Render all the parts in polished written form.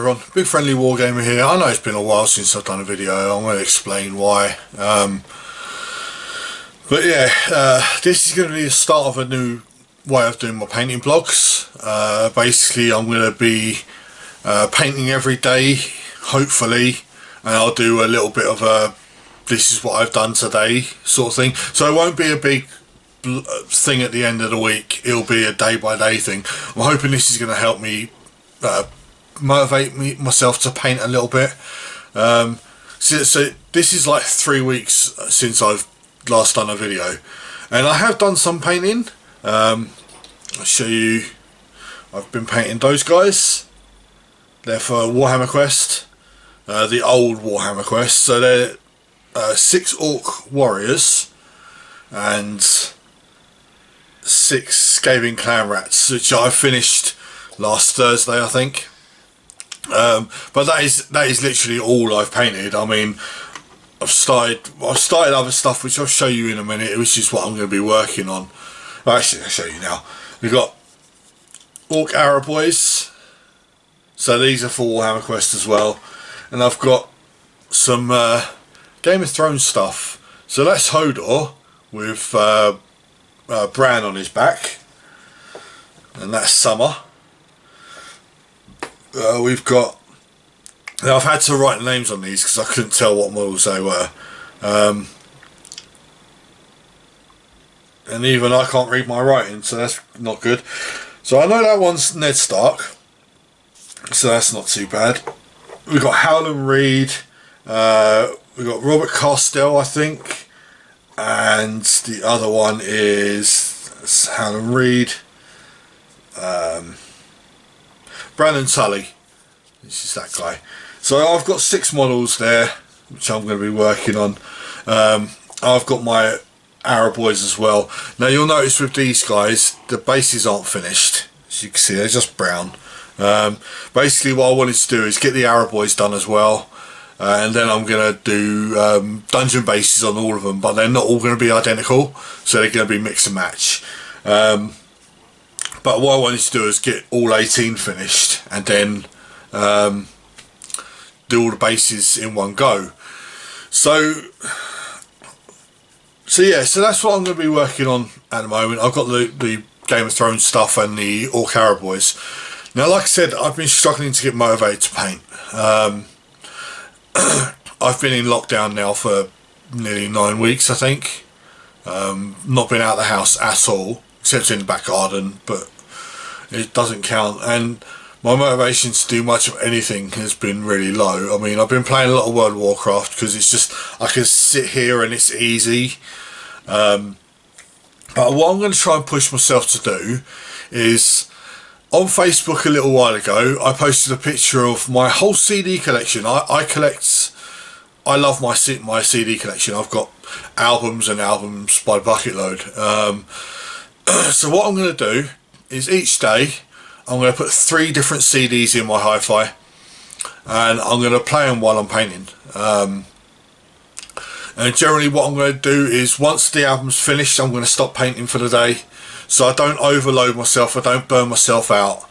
everyone, Big Friendly Wargamer here. I know it's been a while since I've done a video. I'm going to explain why. But yeah, this is going to be the start of a new way of doing my painting vlogs. Basically I'm going to be painting every day, hopefully, and I'll do a little bit of a this is what I've done today sort of thing. So it won't be a big thing at the end of the week, it'll be a day by day thing. I'm hoping this is going to help me motivate myself to paint a little bit. So this is like 3 weeks since I've last done a video, and I have done some painting. I'll show you. I've been painting those guys. They're for Warhammer Quest, the old Warhammer Quest. So they're 6 Orc Warriors and 6 Skaven Clan Rats, which I finished last Thursday, I think. But that is literally all I've painted. I mean, I've started other stuff which I'll show you in a minute, which is what I'm going to be working on. Well, actually, I'll show you now. We've got Orc Arrow Boys, so these are for Warhammer Quest as well, and I've got some Game of Thrones stuff. So that's Hodor with Bran on his back, and that's Summer. We've got, now I've had to write the names on these because I couldn't tell what models they were, and even I can't read my writing, so that's not good. So I know that one's Ned Stark, so that's not too bad. We've got Howland Reed, we've got Robert Castell, I think, and the other one is Howland Reed, Brandon Tully, this is that guy. So I've got 6 models there which I'm going to be working on. I've got my Arrow Boys as well. Now you'll notice with these guys the bases aren't finished, as you can see they're just brown. Basically what I wanted to do is get the Arrow Boys done as well, and then I'm going to do dungeon bases on all of them, but they're not all going to be identical, so they're going to be mix and match. But what I wanted to do is get all 18 finished and then do all the bases in one go. So yeah, so that's what I'm going to be working on at the moment. I've got the Game of Thrones stuff and the Orc Arrow Boys. Now, like I said, I've been struggling to get motivated to paint. I've been in lockdown now for nearly 9 weeks, I think. Not been out of the house at all, except in the back garden, but it doesn't count, and my motivation to do much of anything has been really low. I mean, I've been playing a lot of World of Warcraft because it's just, I can sit here and it's easy. But what I'm going to try and push myself to do is, on Facebook a little while ago, I posted a picture of my whole CD collection. I love my CD collection. I've got albums and albums by bucket load. So what I'm going to do is each day I'm going to put 3 different CDs in my hi-fi, and I'm going to play them while I'm painting. And generally what I'm going to do is, once the album's finished, I'm going to stop painting for the day, so I don't overload myself, I don't burn myself out.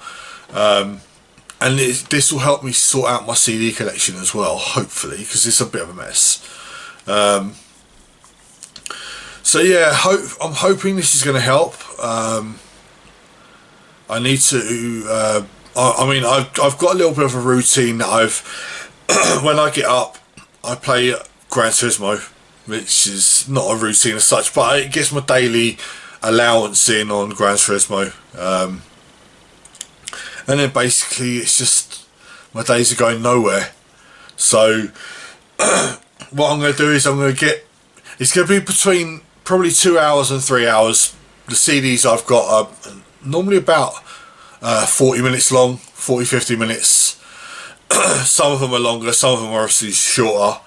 And this will help me sort out my CD collection as well, hopefully, because it's a bit of a mess. So yeah, I'm hoping this is going to help. I need to, I mean, I've got a little bit of a routine that when I get up, I play Gran Turismo, which is not a routine as such, but it gets my daily allowance in on Gran Turismo. And then basically it's just, my days are going nowhere. So what I'm going to do is it's going to be between probably 2 hours and 3 hours. The CDs I've got are normally about 40 minutes long, 40-50 minutes. Some of them are longer, some of them are obviously shorter.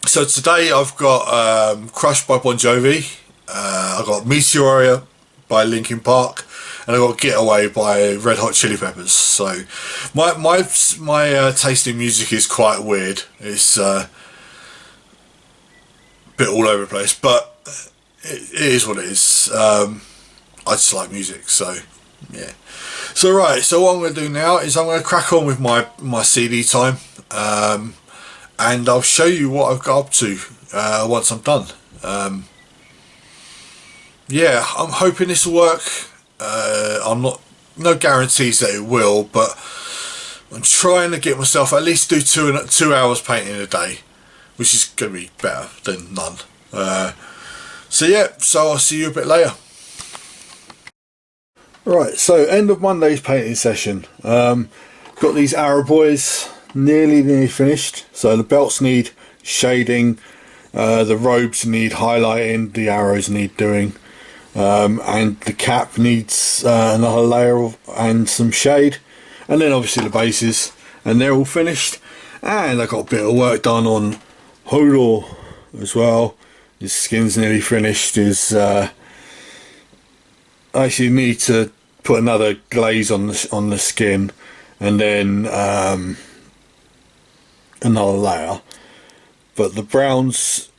So today I've got Crush by Bon Jovi, I've got Meteora by Linkin Park, and I've got Getaway by Red Hot Chili Peppers. So my taste in music is quite weird. It's a bit all over the place, but it is what it is. I just like music, so yeah. So right, so what I'm going to do now is I'm going to crack on with my CD time, and I'll show you what I've got up to once I'm done. Yeah, I'm hoping this will work. I'm not, no guarantees that it will, but I'm trying to get myself at least do 2 hours painting a day, which is going to be better than none. So yeah, so I'll see you a bit later. Right, so end of Monday's painting session. Got these arrow boys nearly finished. So the belts need shading, the robes need highlighting, the arrows need doing, and the cap needs another layer and some shade, and then obviously the bases, and they're all finished. And I got a bit of work done on Hodor as well. His skin's nearly finished. I actually need to put another glaze on the skin, and then another layer. But the brown's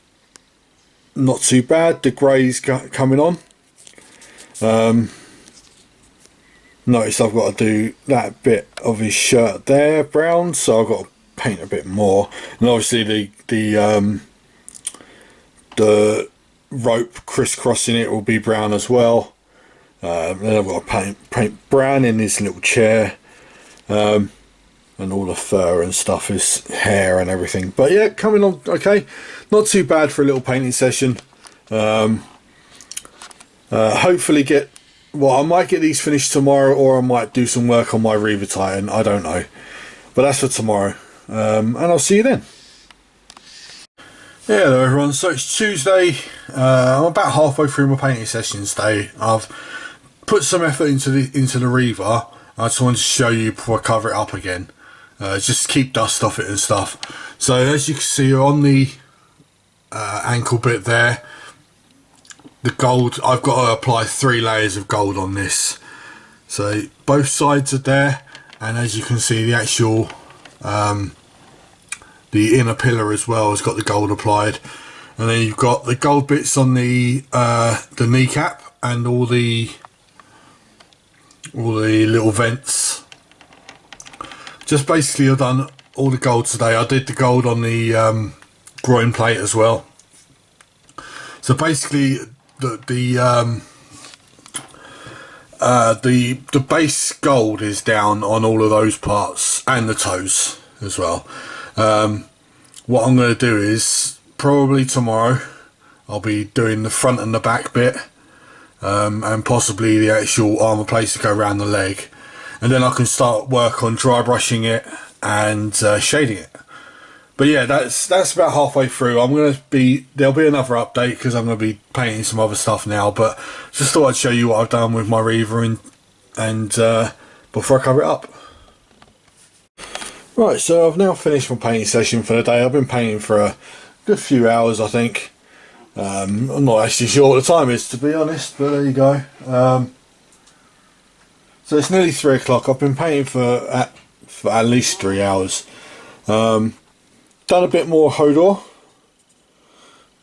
not too bad. The grey's coming on. Notice I've got to do that bit of his shirt there brown, so I've got to paint a bit more. And obviously the rope crisscrossing it will be brown as well. Then I've got to paint brown in his little chair, and all the fur and stuff, his hair and everything. But yeah, coming on okay, not too bad for a little painting session. Hopefully I might get these finished tomorrow, or I might do some work on my Reaver Titan, I don't know, but that's for tomorrow. And I'll see you then. Yeah, hello everyone. So it's Tuesday. I'm about halfway through my painting session today. I've put some effort into the Reaver. I just wanted to show you before I cover it up again. Just keep dust off it and stuff. So as you can see on the ankle bit there, the gold, I've got to apply 3 layers of gold on this. So both sides are there, and as you can see, the actual the inner pillar as well has got the gold applied, and then you've got the gold bits on the kneecap and all the little vents. Just basically I've done all the gold today. I did the gold on the groin plate as well. So basically the base gold is down on all of those parts and the toes as well. What I'm going to do is probably tomorrow I'll be doing the front and the back bit, and possibly the actual armour plates to go around the leg, and then I can start work on dry brushing it and shading it. But yeah, that's about halfway through. There'll be another update because I'm going to be painting some other stuff now, but just thought I'd show you what I've done with my Reaver and before I cover it up. Right, so I've now finished my painting session for the day. I've been painting for a good few hours, I think. I'm not actually sure what the time is, to be honest, but there you go. So it's nearly 3 o'clock. I've been painting for at least 3 hours. Done a bit more Hodor.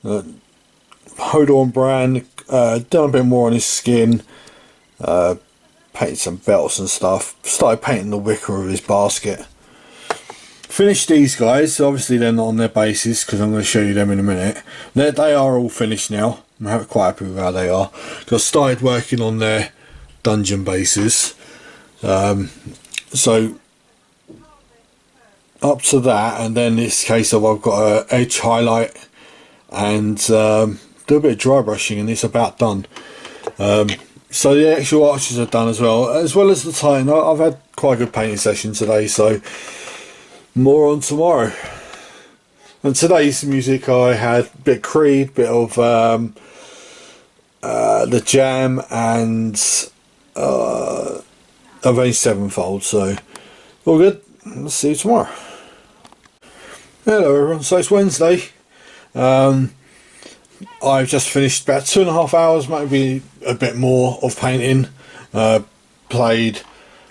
Hodor and Bran. Done a bit more on his skin. Painted some belts and stuff. Started painting the wicker of his basket. Finished these guys. Obviously they're not on their bases because I'm going to show you them in a minute. They are all finished now. I'm quite happy with how they are, because I started working on their dungeon bases. So up to that, and then this case of I've got a edge highlight and do a bit of dry brushing, and it's about done. So the actual arches are done as well as the Titan. I've had quite a good painting session today, so more on tomorrow. And today's music I had a bit of Creed, bit of The Jam, and Avenged Sevenfold. So all good. Let's see you tomorrow. Hello everyone. So it's Wednesday. I've just finished about 2.5 hours, maybe a bit more, of painting. Played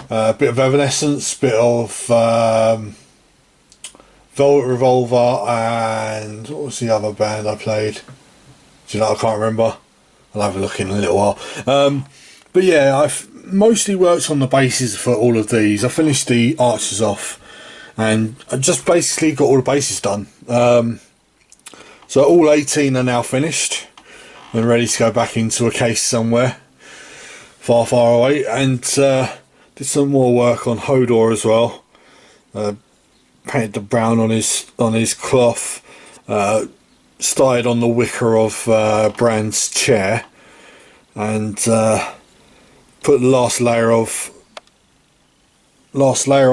a bit of Evanescence, bit of Velvet Revolver, and what was the other band I played? Do you know, I can't remember. I'll have a look in a little while. But yeah, I've mostly worked on the bases for all of these. I finished the arches off, and I just basically got all the bases done. So all 18 are now finished and ready to go back into a case somewhere far, far away. And did some more work on Hodor as well. Painted the brown on his cloth. Started on the wicker of Bran's chair, and put the last layer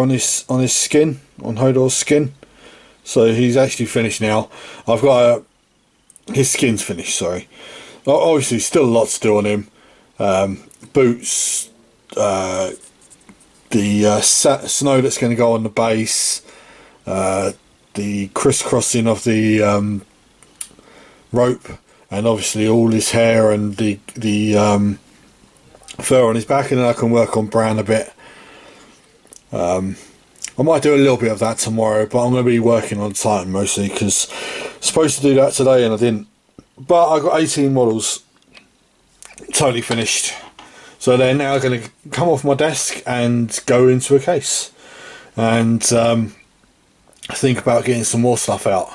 on his skin, on Hodor's skin. So he's actually finished now. I've got his skin's finished. Sorry. Obviously, still a lot to do on him. Boots, the snow that's going to go on the base, the crisscrossing of the rope, and obviously all his hair and the fur on his back, and then I can work on Bran a bit. I might do a little bit of that tomorrow, but I'm going to be working on Titan mostly because I'm supposed to do that today and I didn't. But I got 18 models totally finished, so they're now going to come off my desk and go into a case, and think about getting some more stuff out.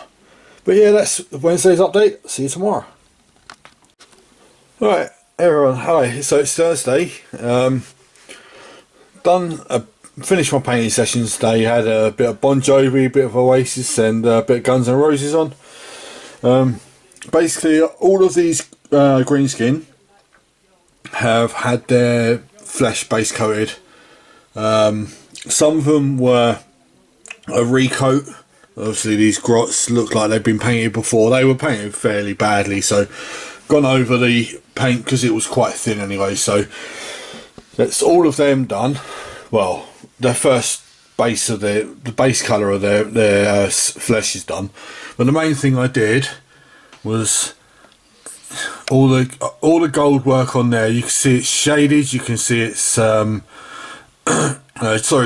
But yeah, that's Wednesday's update. See you tomorrow. Right, everyone, hi. So it's Thursday. Finished my painting sessions today. Had a bit of Bon Jovi, a bit of Oasis, and a bit of Guns N' Roses on. Basically, all of these greenskin have had their flesh base coated. Some of them were a recoat. Obviously, these grots look like they've been painted before. They were painted fairly badly, so gone over the paint because it was quite thin anyway. So that's all of them done. Well, the first base of the base colour of their flesh is done, but the main thing I did was all the gold work on there. You can see it's shaded. You can see it's sorry,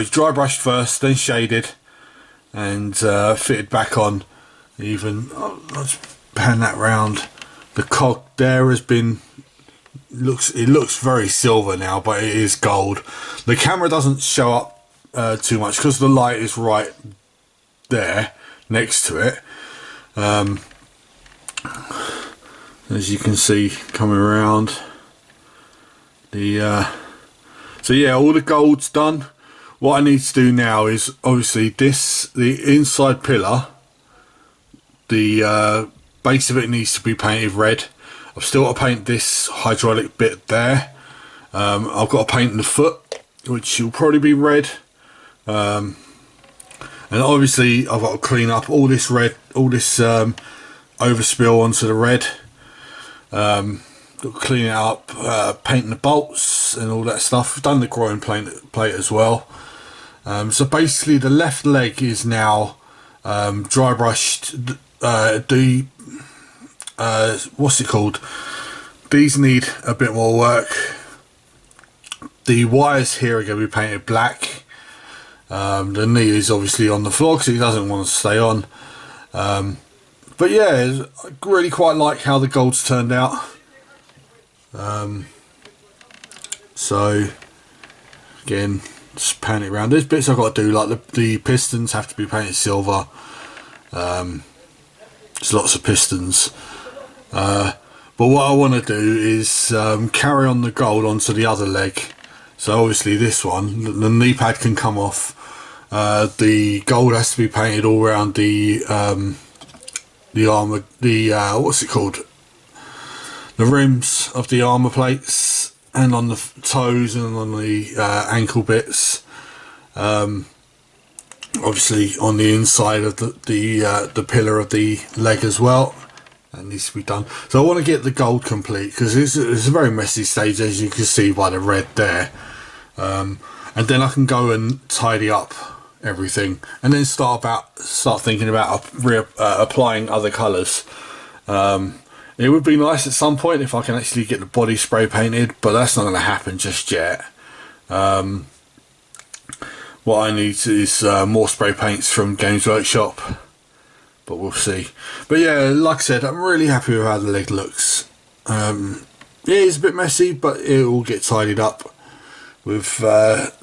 dry brushed first, then shaded, and fitted back on. Even let's pan that round. The cog there has been it looks very silver now, but it is gold. The camera doesn't show up too much because the light is right there next to it. As you can see coming around the so yeah, all the gold's done. What I need to do now is obviously the inside pillar, the base of it needs to be painted red. I've still got to paint this hydraulic bit there. I've got to paint the foot, which will probably be red. And obviously I've got to clean up all this red, all this overspill onto the red. Got to clean it up, painting the bolts and all that stuff. I've done the groin plate as well. So basically the left leg is now dry brushed. What's it called? These need a bit more work. The wires here are going to be painted black. The knee is obviously on the floor because he doesn't want to stay on. But yeah, I really quite like how the gold's turned out. So again, just pan it around. There's bits I've got to do, like the pistons have to be painted silver. There's lots of pistons. But what I want to do is carry on the gold onto the other leg. So obviously this one, the knee pad can come off. The gold has to be painted all around the armor, what's it called? The rims of the armor plates, and on the toes and on the ankle bits. Obviously on the inside of the pillar of the leg as well. That needs to be done. So I want to get the gold complete because it's a very messy stage, as you can see by the red there. And then I can go and tidy up everything, and then start thinking about applying other colours. It would be nice at some point if I can actually get the body spray painted, but that's not going to happen just yet. What I need is more spray paints from Games Workshop, but we'll see. But yeah, like I said, I'm really happy with how the leg looks. it is a bit messy, but it will get tidied up with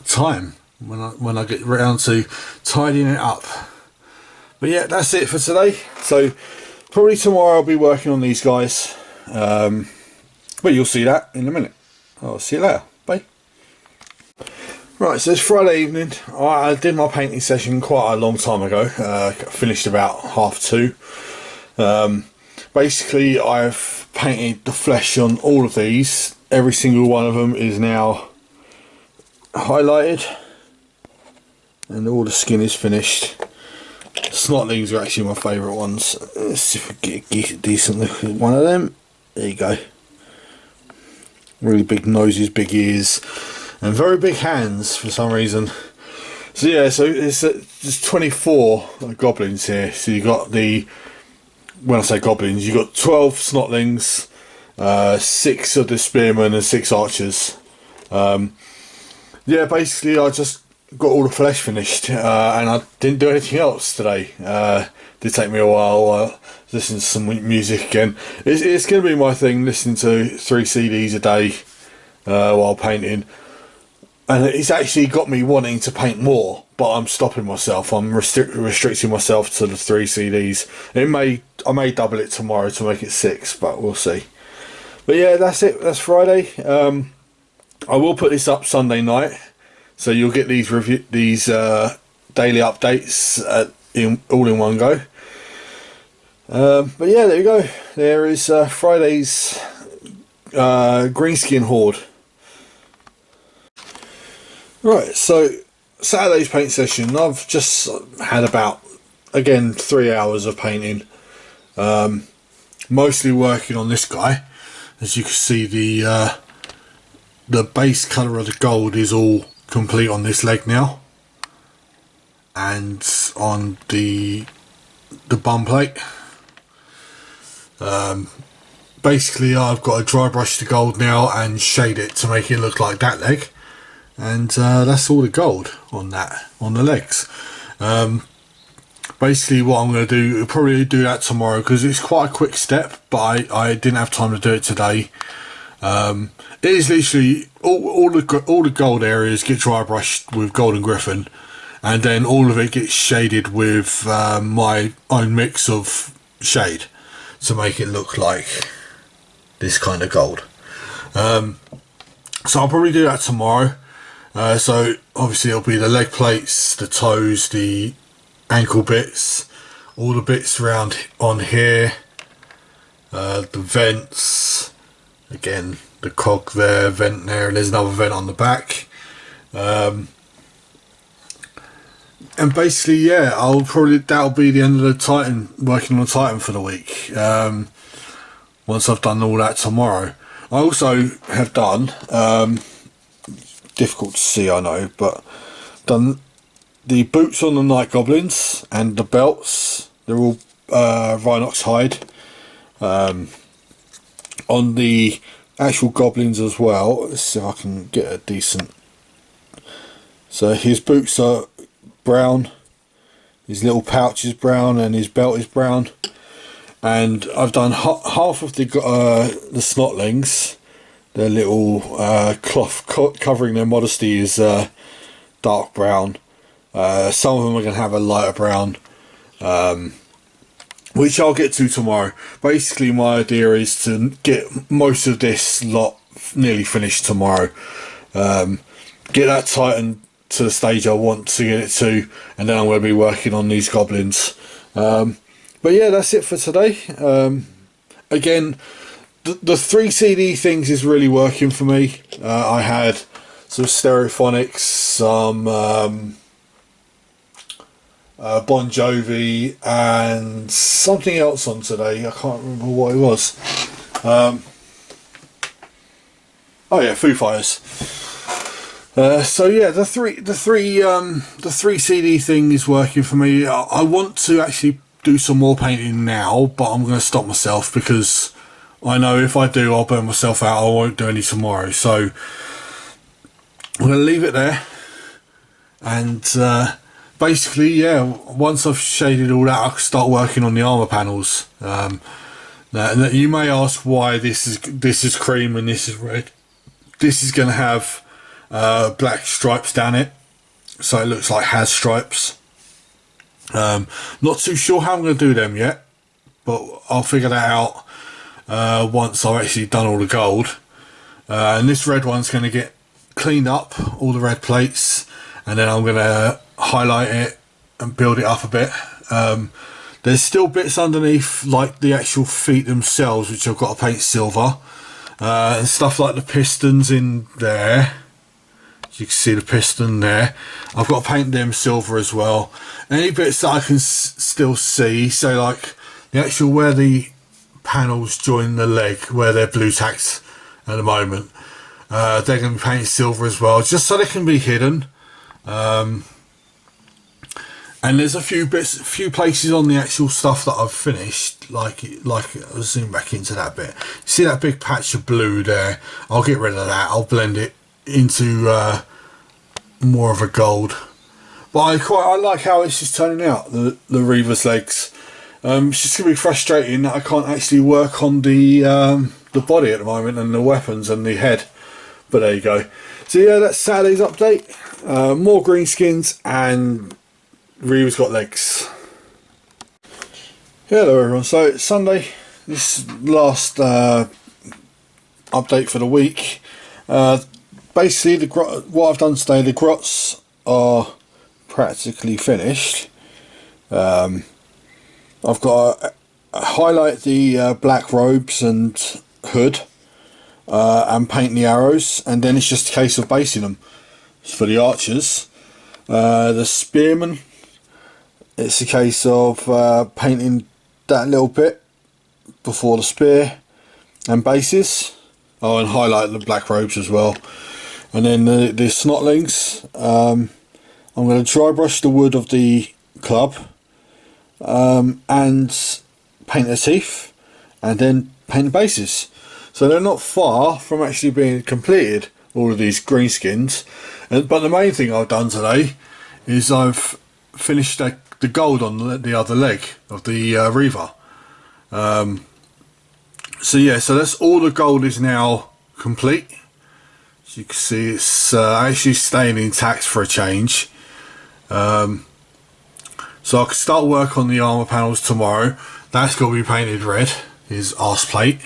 time when I get round to tidying it up. But yeah, that's it for today. So probably tomorrow I'll be working on these guys, but you'll see that in a minute. I'll see you later. Bye. Right, so it's Friday evening. I did my painting session quite a long time ago. Finished about 2:30. Basically, I've painted the flesh on all of these. Every single one of them is now highlighted, and all the skin is finished. Snotlings are actually my favourite ones. Let's see if we get a decent look at one of them. There you go. Really big noses, big ears, and very big hands for some reason. So yeah, so there's 24 goblins here. So you got when I say goblins, you got 12 snotlings, 6 of the spearmen and 6 archers. Yeah, basically I just got all the flesh finished, and I didn't do anything else today. Did take me a while, listening to some music again. It's going to be my thing, listening to 3 CDs a day while painting, and it's actually got me wanting to paint more, but I'm stopping myself. I'm restricting myself to the 3 CDs. I may double it tomorrow to make it 6, but we'll see. But yeah, that's it. That's Friday. I will put this up Sunday night, so you'll get these daily updates all in one go. But yeah, there you go. There is Friday's Greenskin Horde. Right, so Saturday's paint session, I've just had about, again, 3 hours of painting. Mostly working on this guy. As you can see, the base colour of the gold is all complete on this leg now, and on the bum plate. Basically I've got to dry brush the gold now and shade it to make it look like that leg, and that's all the gold on the legs. Basically what I'm going to do, I'll probably do that tomorrow because it's quite a quick step, but I didn't have time to do it today. It is literally all the gold areas get dry brushed with Golden Griffin, and then all of it gets shaded with my own mix of shade to make it look like this kind of gold. So I'll probably do that tomorrow. So obviously it'll be the leg plates, the toes, the ankle bits, all the bits around on here, the vents, again the cog there, vent there, and there's another vent on the back. And basically, yeah, that'll be the end of the Titan, working on the Titan for the week. Once I've done all that tomorrow. I also have done, difficult to see I know, but done the boots on the Night Goblins and the belts. They're all Rhinox hide. On the actual goblins as well, let's see if I can get a decent. So his boots are brown, his little pouch is brown, and his belt is brown. And I've done half of the snotlings. Their little cloth covering their modesty is dark brown. Some of them are going to have a lighter brown, which I'll get to tomorrow. Basically my idea is to get most of this lot nearly finished tomorrow. Get that Titan to the stage I want to get it to, and then I'm going to be working on these goblins. But yeah, that's it for today. Again, the 3 CD things is really working for me. I had some Stereophonics, some Bon Jovi, and something else on today. I can't remember what it was. Oh yeah, Foo Fighters. So yeah, the three CD thing is working for me. I want to actually do some more painting now, but I'm going to stop myself because I know if I do, I'll burn myself out. I won't do any tomorrow. So I'm going to leave it there, and basically, yeah, once I've shaded all that, I can start working on the armour panels. Now you may ask why this is cream and this is red. This is going to have black stripes down it, so it looks like has stripes. Not too sure how I'm going to do them yet, but I'll figure that out once I've actually done all the gold. And this red one's going to get cleaned up, all the red plates, and then I'm going to highlight it and build it up a bit. There's still bits underneath, like the actual feet themselves, which I've got to paint silver, and stuff like the pistons in there. As you can see the piston there, I've got to paint them silver as well. Any bits that I can still see, so like the actual where the panels join the leg, where they're blue tacked at the moment, they're going to be painted silver as well, just so they can be hidden. And there's a few places on the actual stuff that I've finished, like I'll zoom back into that bit. See that big patch of blue there? I'll get rid of that. I'll blend it into more of a gold. But I like how it's just turning out, the Reaver's legs. It's just gonna be frustrating that I can't actually work on the body at the moment and the weapons and the head. But there you go. So yeah, that's Saturday's update. More green skins and Reaver's got legs. Hello everyone, so it's Sunday, this is the last update for the week. Basically what I've done today, the grots are practically finished. I've got to highlight the black robes and hood and paint the arrows, and then it's just a case of basing them. For the archers, the spearmen, it's a case of painting that little bit before the spear and bases. Oh, and highlight the black robes as well. And then the snotlings, I'm going to dry brush the wood of the club and paint their teeth, and then paint the bases. So they're not far from actually being completed, all of these green skins. But the main thing I've done today is I've finished the gold on the other leg of the Reaver. So yeah, so that's all the gold is now complete. As you can see, it's actually staying intact for a change. So I can start work on the armor panels tomorrow. That's got to be painted red, his arse plate.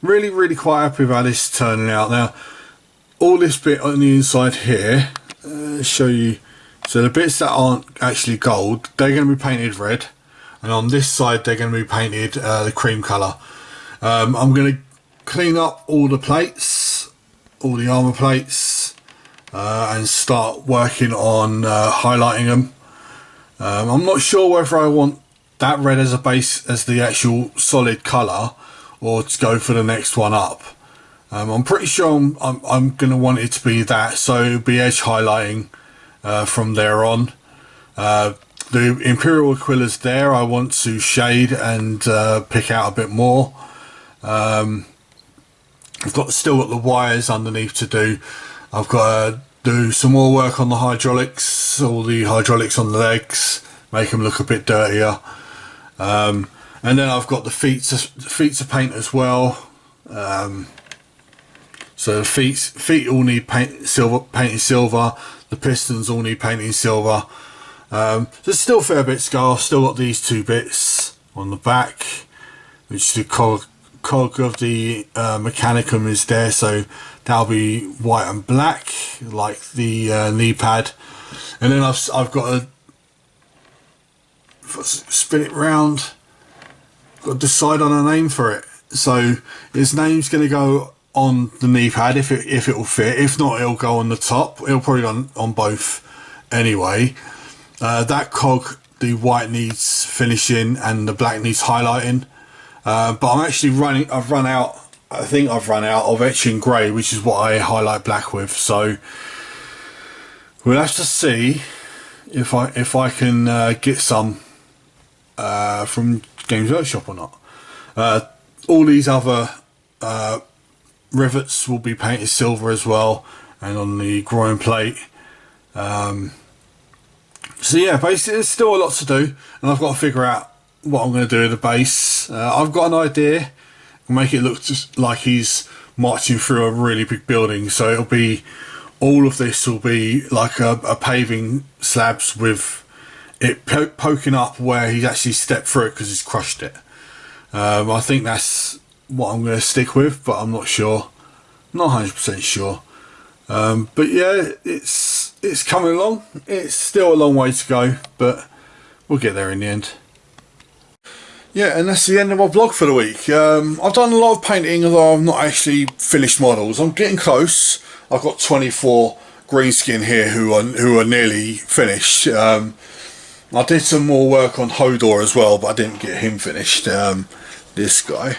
Really quite happy about this turning out. Now all this bit on the inside here, show you. So the bits that aren't actually gold, they're going to be painted red, and on this side they're going to be painted the cream colour. I'm going to clean up all the plates, all the armour plates, and start working on highlighting them. I'm not sure whether I want that red as a base, as the actual solid colour, or to go for the next one up. I'm pretty sure I'm going to want it to be that, so it'll be edge highlighting from there on. The Imperial Aquillas there I want to shade and pick out a bit more. I've still got the wires underneath to do. I've got to do some more work on the hydraulics, all the hydraulics on the legs, make them look a bit dirtier. And then I've got the feet to paint as well. So the feet all need painting silver. The pistons all need painting silver. There's still a fair bit to go. I've still got these two bits on the back, which the cog of the Mechanicum is there, so that'll be white and black like the knee pad. And then I've got to spin it round. Got to decide on a name for it. So his name's going to go on the knee pad if it will fit. If not, it'll go on the top. It'll probably on both anyway. That cog, the white needs finishing and the black needs highlighting. But I'm actually I've run out of etching grey, which is what I highlight black with. So we'll have to see if I can get some from Games Workshop or not. All these other rivets will be painted silver as well, and on the groin plate. So yeah, basically there's still a lot to do, and I've got to figure out what I'm going to do with the base. I've got an idea. I'll make it look just like he's marching through a really big building. So it'll be, all of this will be like a paving slabs with it poking up where he's actually stepped through it because he's crushed it. I think that's what I'm going to stick with, but I'm not sure. Not 100% sure. But yeah, it's coming along. It's still a long way to go, but we'll get there in the end. Yeah, and that's the end of my vlog for the week. I've done a lot of painting, although I've not actually finished models. I'm getting close. I've got 24 Greenskin here who are nearly finished. I did some more work on Hodor as well, but I didn't get him finished. This guy,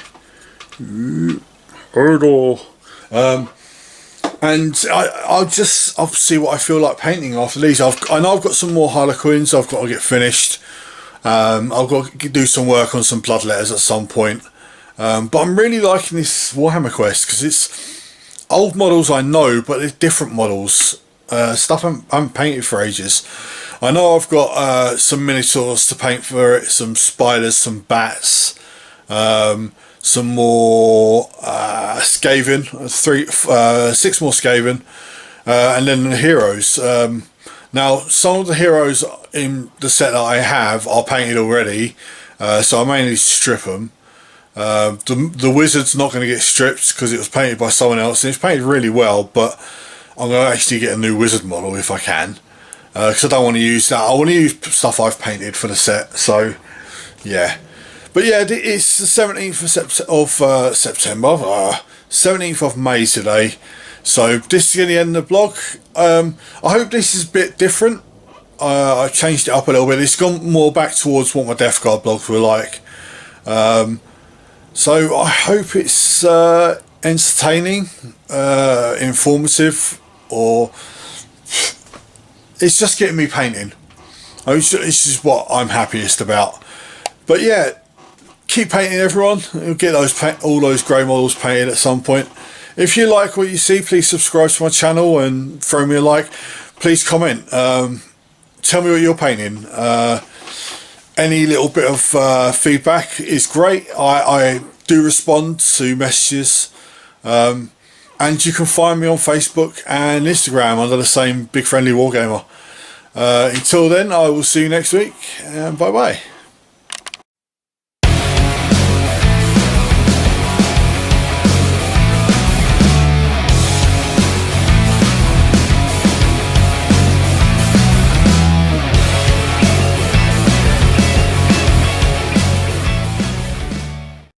Hodor. And I'll see what I feel like painting after these. I know I've got some more Harlequins I've got to get finished. I've got to do some work on some bloodletters at some point. But I'm really liking this Warhammer Quest because it's old models I know, but it's different models. Stuff I haven't painted for ages. I know I've got some minotaurs to paint for it, some spiders, some bats, some more Skaven, 6 more Skaven, and then the heroes. Now, some of the heroes in the set that I have are painted already, so I may need to strip them. The wizard's not going to get stripped because it was painted by someone else, and it's painted really well, but I'm going to actually get a new wizard model if I can, because I don't want to use that. I want to use stuff I've painted for the set, so yeah. But yeah, it's the 17th of September, 17th of May today. So this is going to end the vlog. I hope this is a bit different. I changed it up a little bit. It's gone more back towards what my Death Guard vlogs were like. So I hope it's entertaining, informative, or it's just getting me painting. This is what I'm happiest about. But yeah, keep painting, everyone. You'll get all those grey models painted at some point. If you like what you see, please subscribe to my channel and throw me a like. Please comment. Tell me what you're painting. Any little bit of feedback is great. I do respond to messages. And you can find me on Facebook and Instagram under the same Big Friendly Wargamer. Until then, I will see you next week. And bye bye.